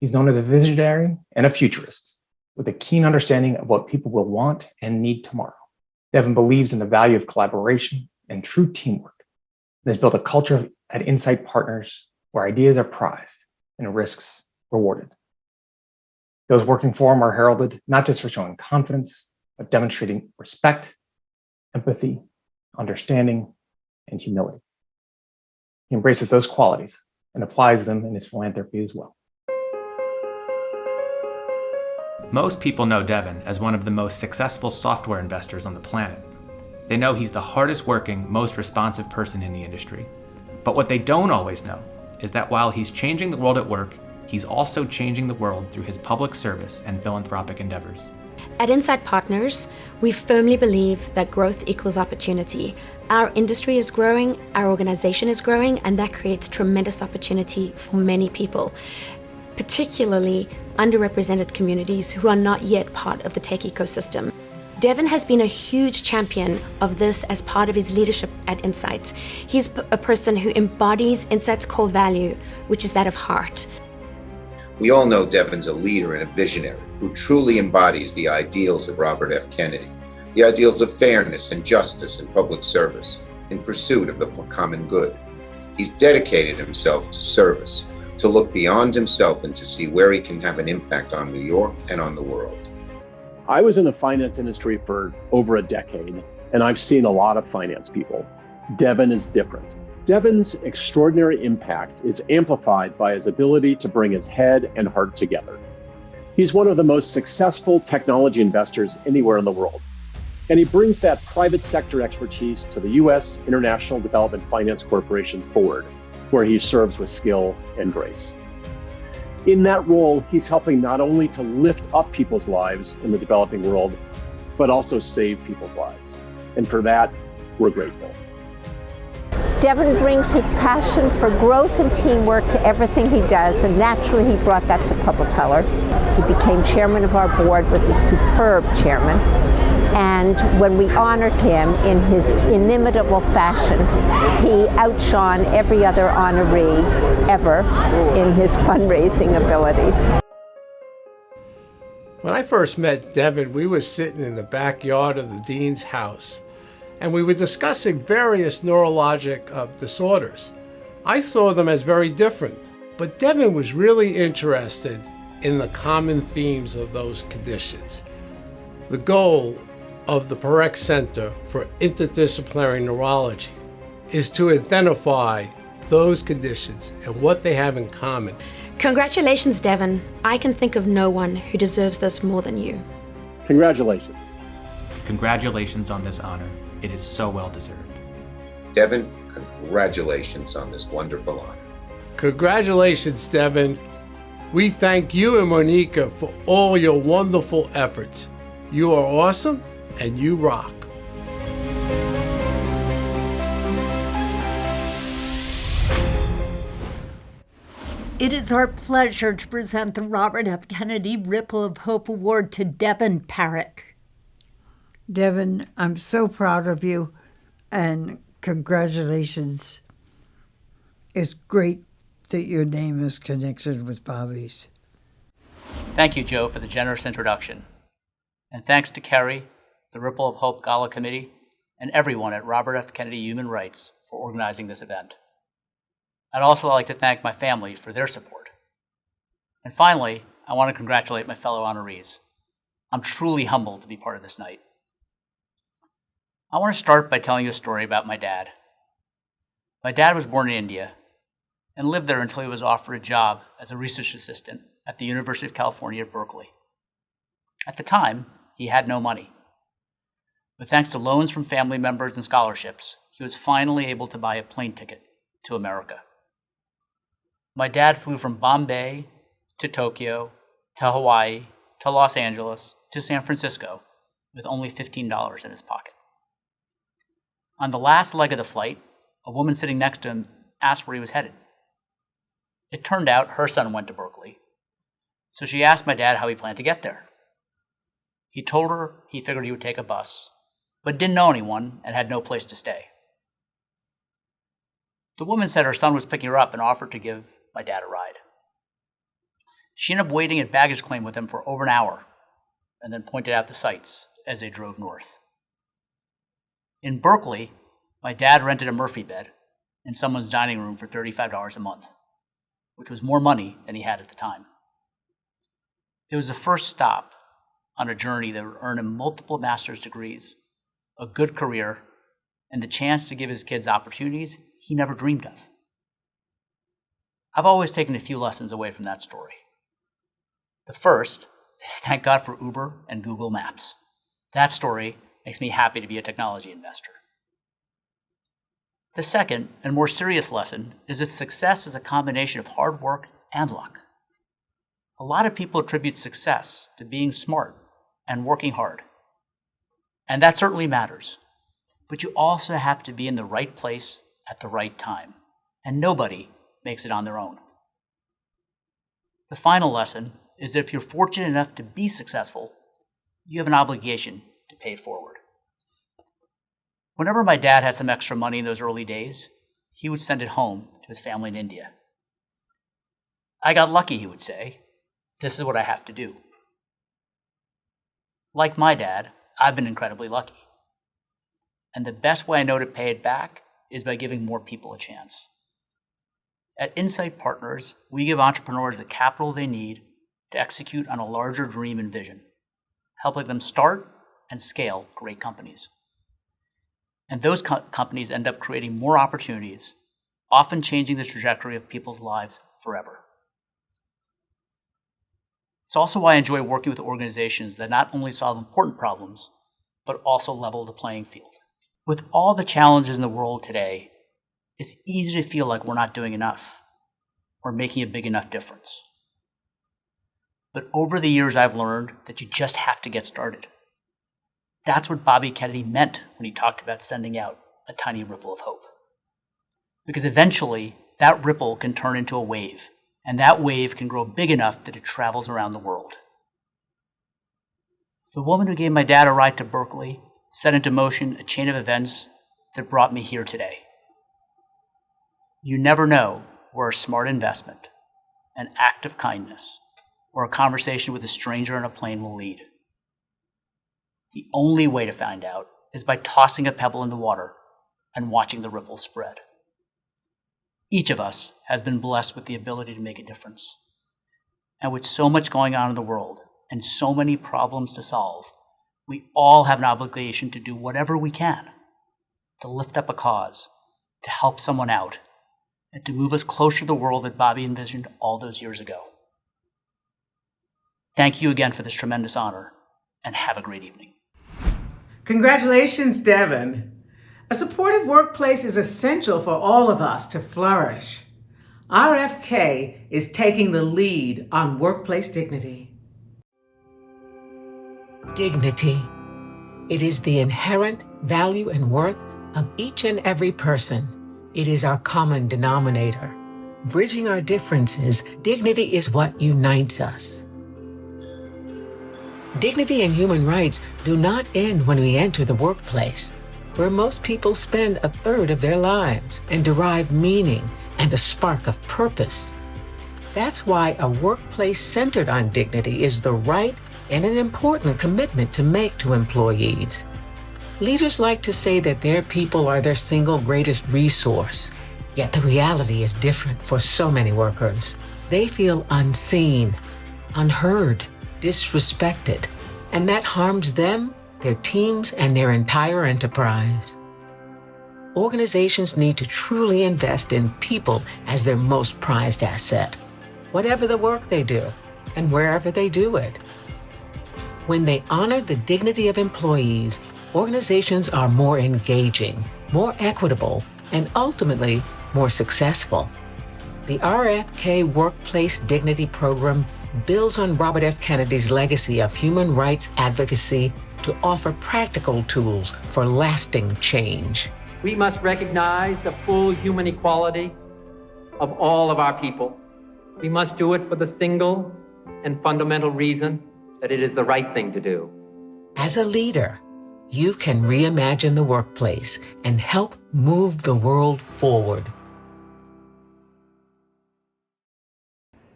He's known as a visionary and a futurist, with a keen understanding of what people will want and need tomorrow. Deven believes in the value of collaboration and true teamwork, and has built a culture at Insight Partners where ideas are prized and risks rewarded. Those working for him are heralded not just for showing confidence, but demonstrating respect, empathy, understanding, and humility. He embraces those qualities and applies them in his philanthropy as well. Most people know Deven as one of the most successful software investors on the planet. They know he's the hardest working, most responsive person in the industry. But what they don't always know is that while he's changing the world at work, he's also changing the world through his public service and philanthropic endeavors. At Insight Partners, we firmly believe that growth equals opportunity. Our industry is growing, our organization is growing, and that creates tremendous opportunity for many people, particularly underrepresented communities who are not yet part of the tech ecosystem. Deven has been a huge champion of this as part of his leadership at Insight. He's a person who embodies Insight's core value, which is that of heart. We all know Deven's a leader and a visionary who truly embodies the ideals of Robert F. Kennedy, the ideals of fairness and justice in public service in pursuit of the common good. He's dedicated himself to service, to look beyond himself and to see where he can have an impact on New York and on the world. I was in the finance industry for over a decade, and I've seen a lot of finance people. Deven is different. Deven's extraordinary impact is amplified by his ability to bring his head and heart together. He's one of the most successful technology investors anywhere in the world, and he brings that private sector expertise to the U.S. International Development Finance Corporation's board, where he serves with skill and grace. In that role, he's helping not only to lift up people's lives in the developing world, but also save people's lives. And for that, we're grateful. Deven brings his passion for growth and teamwork to everything he does, and naturally he brought that to Public Color. He became chairman of our board, was a superb chairman, and when we honored him in his inimitable fashion, he outshone every other honoree ever in his fundraising abilities. When I first met Deven, we were sitting in the backyard of the dean's house, and we were discussing various neurologic disorders. I saw them as very different, but Deven was really interested in the common themes of those conditions. The goal of the Parekh Center for Interdisciplinary Neurology is to identify those conditions and what they have in common. Congratulations, Deven. I can think of no one who deserves this more than you. Congratulations. Congratulations on this honor. It is so well deserved. Deven, congratulations on this wonderful honor. Congratulations, Deven. We thank you and Monica for all your wonderful efforts. You are awesome and you rock. It is our pleasure to present the Robert F. Kennedy Ripple of Hope Award to Deven Parekh. Deven, I'm so proud of you, and congratulations. It's great that your name is connected with Bobby's. Thank you, Joe, for the generous introduction. And thanks to Kerry, the Ripple of Hope Gala Committee, and everyone at Robert F. Kennedy Human Rights for organizing this event. I'd also like to thank my family for their support. And finally, I want to congratulate my fellow honorees. I'm truly humbled to be part of this night. I want to start by telling you a story about my dad. My dad was born in India and lived there until he was offered a job as a research assistant at the University of California at Berkeley. At the time, he had no money. But thanks to loans from family members and scholarships, he was finally able to buy a plane ticket to America. My dad flew from Bombay to Tokyo to Hawaii to Los Angeles to San Francisco with only $15 in his pocket. On the last leg of the flight, a woman sitting next to him asked where he was headed. It turned out her son went to Berkeley, so she asked my dad how he planned to get there. He told her he figured he would take a bus, but didn't know anyone and had no place to stay. The woman said her son was picking her up and offered to give my dad a ride. She ended up waiting at baggage claim with him for over an hour and then pointed out the sights as they drove north. In Berkeley, my dad rented a Murphy bed in someone's dining room for $35 a month, which was more money than he had at the time. It was the first stop on a journey that would earn him multiple master's degrees, a good career, and the chance to give his kids opportunities he never dreamed of. I've always taken a few lessons away from that story. The first is thank God for Uber and Google Maps. That story makes me happy to be a technology investor. The second and more serious lesson is that success is a combination of hard work and luck. A lot of people attribute success to being smart and working hard. And that certainly matters. But you also have to be in the right place at the right time. And nobody makes it on their own. The final lesson is that if you're fortunate enough to be successful, you have an obligation to pay it forward. Whenever my dad had some extra money in those early days, he would send it home to his family in India. I got lucky, he would say. This is what I have to do. Like my dad, I've been incredibly lucky. And the best way I know to pay it back is by giving more people a chance. At Insight Partners, we give entrepreneurs the capital they need to execute on a larger dream and vision, helping them start and scale great companies. And those companies end up creating more opportunities, often changing the trajectory of people's lives forever. It's also why I enjoy working with organizations that not only solve important problems, but also level the playing field. With all the challenges in the world today, it's easy to feel like we're not doing enough or making a big enough difference. But over the years, I've learned that you just have to get started. That's what Bobby Kennedy meant when he talked about sending out a tiny ripple of hope. Because eventually, that ripple can turn into a wave, and that wave can grow big enough that it travels around the world. The woman who gave my dad a ride to Berkeley set into motion a chain of events that brought me here today. You never know where a smart investment, an act of kindness, or a conversation with a stranger on a plane will lead. The only way to find out is by tossing a pebble in the water and watching the ripples spread. Each of us has been blessed with the ability to make a difference. And with so much going on in the world and so many problems to solve, we all have an obligation to do whatever we can to lift up a cause, to help someone out, and to move us closer to the world that Bobby envisioned all those years ago. Thank you again for this tremendous honor, and have a great evening. Congratulations, Deven. A supportive workplace is essential for all of us to flourish. RFK is taking the lead on workplace dignity. Dignity. It is the inherent value and worth of each and every person. It is our common denominator. Bridging our differences, dignity is what unites us. Dignity and human rights do not end when we enter the workplace, where most people spend a third of their lives and derive meaning and a spark of purpose. That's why a workplace centered on dignity is the right and an important commitment to make to employees. Leaders like to say that their people are their single greatest resource, yet the reality is different for so many workers. They feel unseen, unheard, disrespected, and that harms them, their teams, and their entire enterprise. Organizations need to truly invest in people as their most prized asset, whatever the work they do and wherever they do it. When they honor the dignity of employees, organizations are more engaging, more equitable, and ultimately more successful. The RFK Workplace Dignity Program builds on Robert F. Kennedy's legacy of human rights advocacy to offer practical tools for lasting change. We must recognize the full human equality of all of our people. We must do it for the single and fundamental reason that it is the right thing to do. As a leader, you can reimagine the workplace and help move the world forward.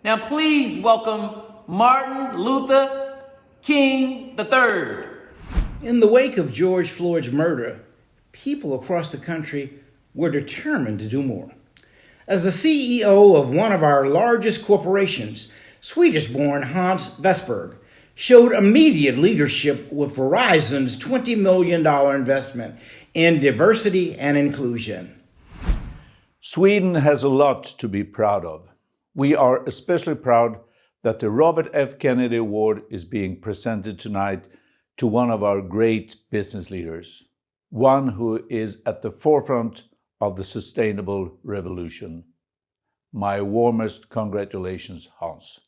Now please welcome Martin Luther King III. In the wake of George Floyd's murder, people across the country were determined to do more. As the CEO of one of our largest corporations, Swedish-born Hans Vestberg showed immediate leadership with Verizon's $20 million investment in diversity and inclusion. Sweden has a lot to be proud of. We are especially proud that the Robert F. Kennedy Award is being presented tonight to one of our great business leaders, one who is at the forefront of the sustainable revolution. My warmest congratulations, Hans.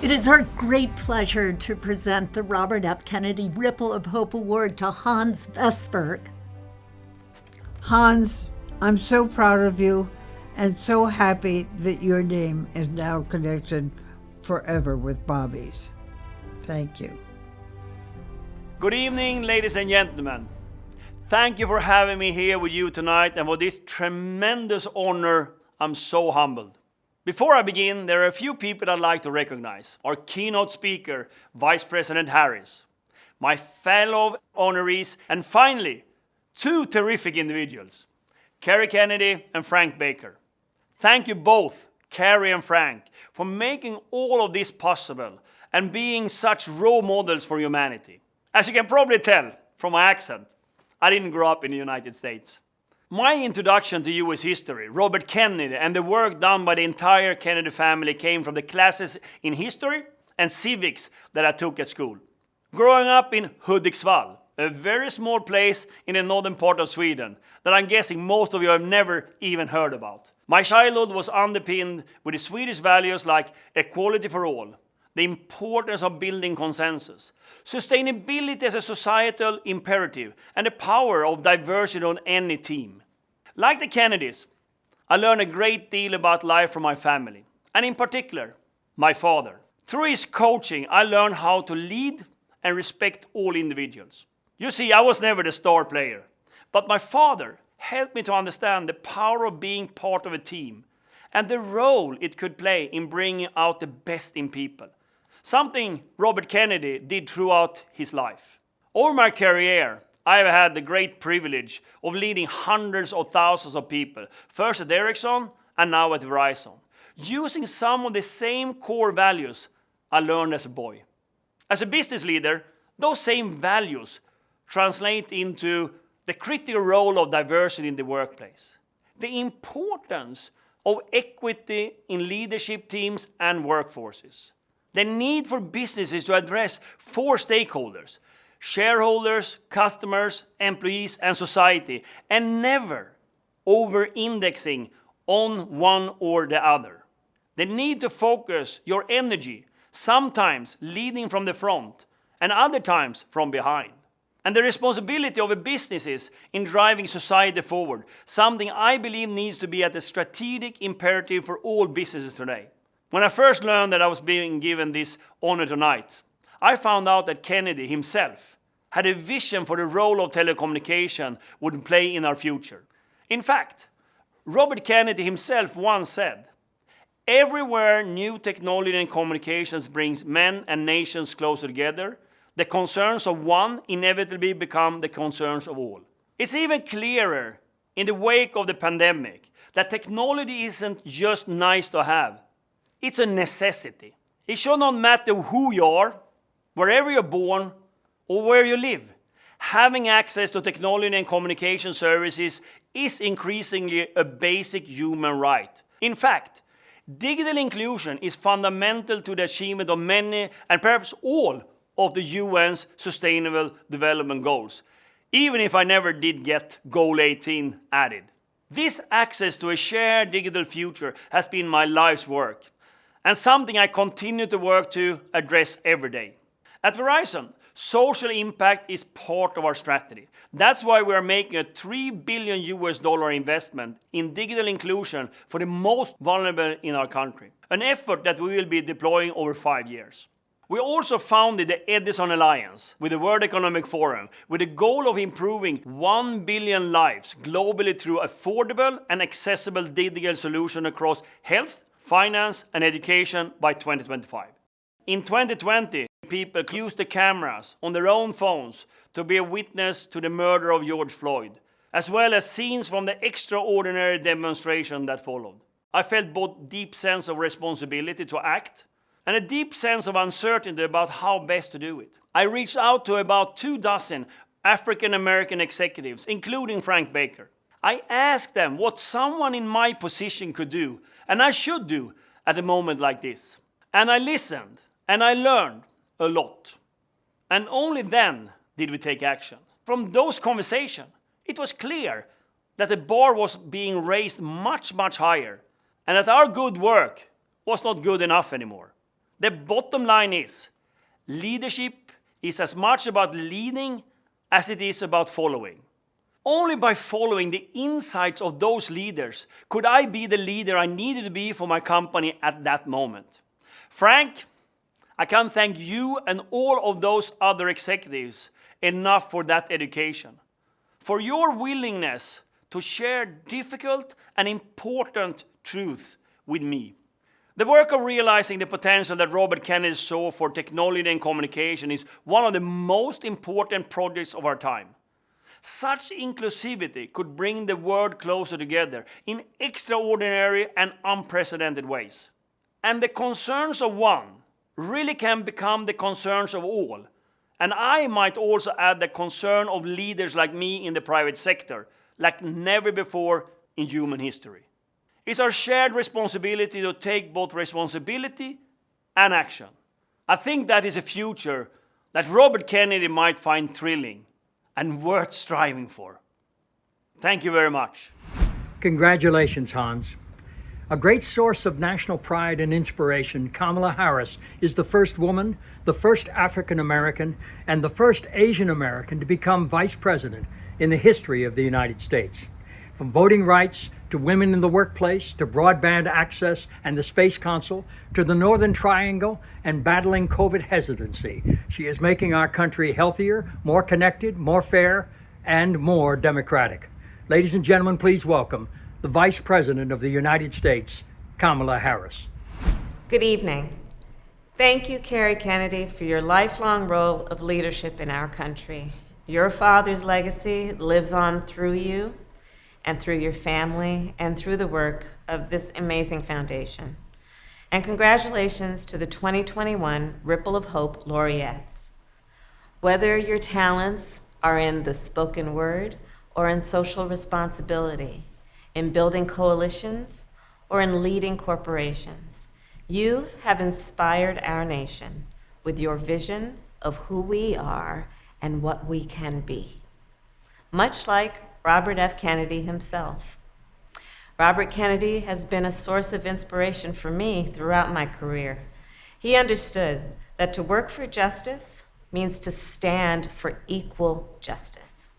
It is our great pleasure to present the Robert F. Kennedy Ripple of Hope Award to Hans Vestberg. Hans, I'm so proud of you and so happy that your name is now connected forever with Bobby's. Thank you. Good evening, ladies and gentlemen. Thank you for having me here with you tonight, and for this tremendous honor, I'm so humbled. Before I begin, there are a few people I'd like to recognize. Our keynote speaker, Vice President Harris, my fellow honorees, and finally, two terrific individuals, Kerry Kennedy and Frank Baker. Thank you both, Kerry and Frank, for making all of this possible and being such role models for humanity. As you can probably tell from my accent, I didn't grow up in the United States. My introduction to US history, Robert Kennedy, and the work done by the entire Kennedy family came from the classes in history and civics that I took at school. Growing up in Hudiksvall, a very small place in the northern part of Sweden that I'm guessing most of you have never even heard about. My childhood was underpinned with the Swedish values like equality for all, the importance of building consensus, sustainability as a societal imperative, and the power of diversity on any team. Like the Kennedys, I learned a great deal about life from my family, and in particular, my father. Through his coaching, I learned how to lead and respect all individuals. You see, I was never the star player, but my father helped me to understand the power of being part of a team and the role it could play in bringing out the best in people. Something Robert Kennedy did throughout his life. Over my career, I have had the great privilege of leading hundreds of thousands of people, first at Ericsson and now at Verizon, using some of the same core values I learned as a boy. As a business leader, those same values translate into the critical role of diversity in the workplace, the importance of equity in leadership teams and workforces, the need for businesses to address four stakeholders: shareholders, customers, employees, and society, and never over-indexing on one or the other. The need to focus your energy, sometimes leading from the front, and other times from behind. And the responsibility of a business in driving society forward, something I believe needs to be at a strategic imperative for all businesses today. When I first learned that I was being given this honor tonight, I found out that Kennedy himself had a vision for the role of telecommunication would play in our future. In fact, Robert Kennedy himself once said, "Everywhere new technology and communications brings men and nations closer together, the concerns of one inevitably become the concerns of all." It's even clearer in the wake of the pandemic that technology isn't just nice to have. It's a necessity. It should not matter who you are, wherever you're born, or where you live. Having access to technology and communication services is increasingly a basic human right. In fact, digital inclusion is fundamental to the achievement of many, and perhaps all, of the UN's Sustainable Development Goals, even if I never did get Goal 18 added. This access to a shared digital future has been my life's work, and something I continue to work to address every day. At Verizon, social impact is part of our strategy. That's why we are making a $3 billion investment in digital inclusion for the most vulnerable in our country, an effort that we will be deploying over 5 years. We also founded the Edison Alliance with the World Economic Forum with the goal of improving 1 billion lives globally through affordable and accessible digital solutions across health, finance, and education by 2025. In 2020, people used the cameras on their own phones to be a witness to the murder of George Floyd, as well as scenes from the extraordinary demonstration that followed. I felt both deep sense of responsibility to act and a deep sense of uncertainty about how best to do it. I reached out to about 24 African American executives, including Frank Baker. I asked them what someone in my position could do, and I should do at a moment like this. And I listened, and I learned a lot. And only then did we take action. From those conversations, it was clear that the bar was being raised much, much higher, and that our good work was not good enough anymore. The bottom line is, leadership is as much about leading as it is about following. Only by following the insights of those leaders could I be the leader I needed to be for my company at that moment. Frank, I can't thank you and all of those other executives enough for that education, for your willingness to share difficult and important truth with me. The work of realizing the potential that Robert Kennedy saw for technology and communication is one of the most important projects of our time. Such inclusivity could bring the world closer together in extraordinary and unprecedented ways. And the concerns of one really can become the concerns of all. And I might also add the concern of leaders like me in the private sector, like never before in human history. It's our shared responsibility to take both responsibility and action. I think that is a future that Robert Kennedy might find thrilling and worth striving for. Thank you very much. Congratulations, Hans. A great source of national pride and inspiration, Kamala Harris is the first woman, the first African American, and the first Asian American to become vice president in the history of the United States. From voting rights to women in the workplace, to broadband access and the Space Council, to the Northern Triangle and battling COVID hesitancy, she is making our country healthier, more connected, more fair, and more democratic. Ladies and gentlemen, please welcome the Vice President of the United States, Kamala Harris. Good evening. Thank you, Kerry Kennedy, for your lifelong role of leadership in our country. Your father's legacy lives on through you and through your family and through the work of this amazing foundation. And congratulations to the 2021 Ripple of Hope laureates. Whether your talents are in the spoken word or in social responsibility, in building coalitions, or in leading corporations, you have inspired our nation with your vision of who we are and what we can be. Much like Robert F. Kennedy himself. Robert Kennedy has been a source of inspiration for me throughout my career. He understood that to work for justice means to stand for equal justice.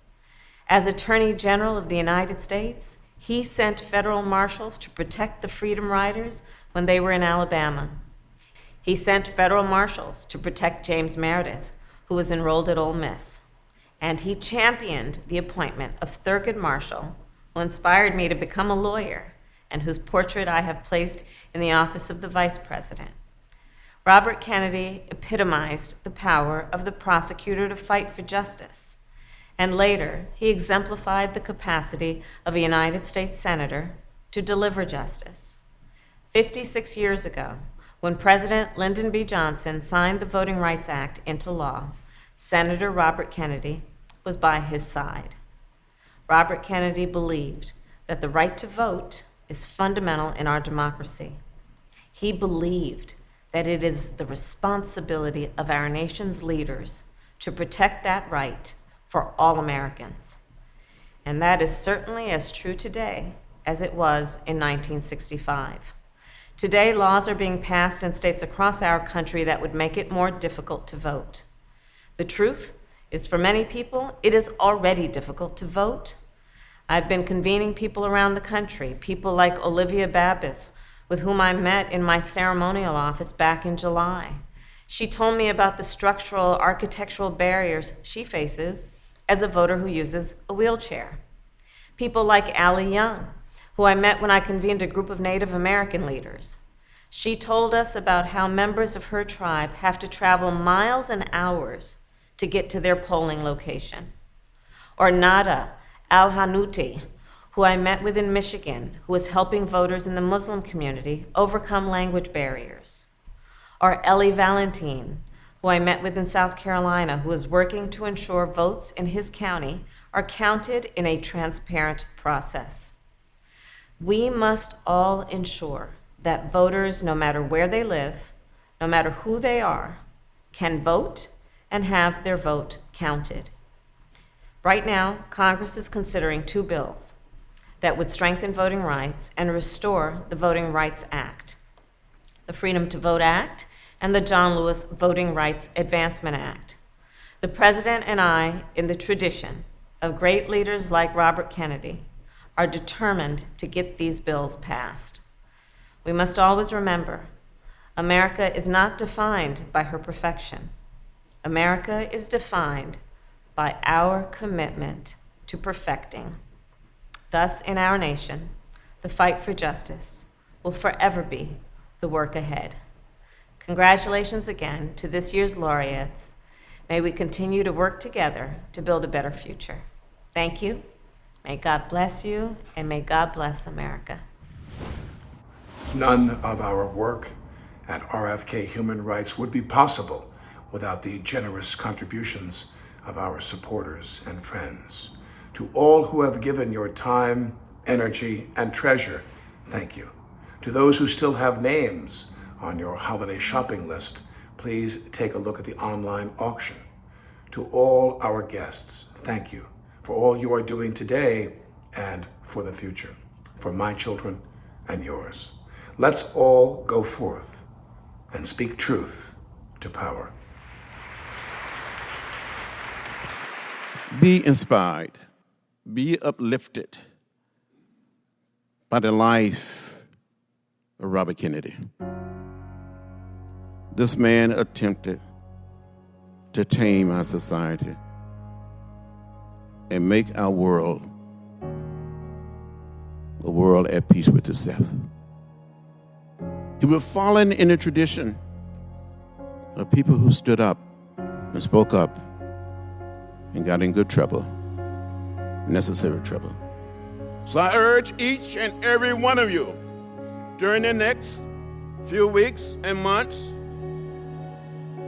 As Attorney General of the United States, he sent federal marshals to protect the Freedom Riders when they were in Alabama. He sent federal marshals to protect James Meredith, who was enrolled at Ole Miss. And he championed the appointment of Thurgood Marshall, who inspired me to become a lawyer and whose portrait I have placed in the office of the Vice President. Robert Kennedy epitomized the power of the prosecutor to fight for justice. And later, he exemplified the capacity of a United States Senator to deliver justice. 56 years ago, when President Lyndon B. Johnson signed the Voting Rights Act into law, Senator Robert Kennedy was by his side. Robert Kennedy believed that the right to vote is fundamental in our democracy. He believed that it is the responsibility of our nation's leaders to protect that right for all Americans. And that is certainly as true today as it was in 1965. Today, laws are being passed in states across our country that would make it more difficult to vote. The truth is, for many people, it is already difficult to vote. I've been convening people around the country, people like Olivia Babis, with whom I met in my ceremonial office back in July. She told me about the structural architectural barriers she faces as a voter who uses a wheelchair. People like Allie Young, who I met when I convened a group of Native American leaders. She told us about how members of her tribe have to travel miles and hours to get to their polling location. Or Nada Al-Hanuti, who I met with in Michigan, who is helping voters in the Muslim community overcome language barriers. Or Ellie Valentine, who I met with in South Carolina, who is working to ensure votes in his county are counted in a transparent process. We must all ensure that voters, no matter where they live, no matter who they are, can vote and have their vote counted. Right now, Congress is considering 2 bills that would strengthen voting rights and restore the Voting Rights Act, the Freedom to Vote Act and the John Lewis Voting Rights Advancement Act. The President and I, in the tradition of great leaders like Robert Kennedy, are determined to get these bills passed. We must always remember, America is not defined by her perfection. America is defined by our commitment to perfecting. Thus, in our nation, the fight for justice will forever be the work ahead. Congratulations again to this year's laureates. May we continue to work together to build a better future. Thank you. May God bless you, and may God bless America. None of our work at RFK Human Rights would be possible without the generous contributions of our supporters and friends. To all who have given your time, energy, and treasure, thank you. To those who still have names on your holiday shopping list, please take a look at the online auction. To all our guests, thank you for all you are doing today and for the future, for my children and yours. Let's all go forth and speak truth to power. Be inspired, be uplifted by the life of Robert Kennedy. This man attempted to tame our society and make our world a world at peace with itself. He was following in the tradition of people who stood up and spoke up and got in good trouble, necessary trouble. So I urge each and every one of you during the next few weeks and months,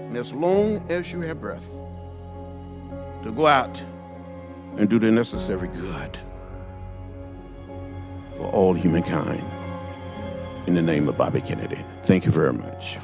and as long as you have breath, to go out and do the necessary good for all humankind in the name of Bobby Kennedy. Thank you very much.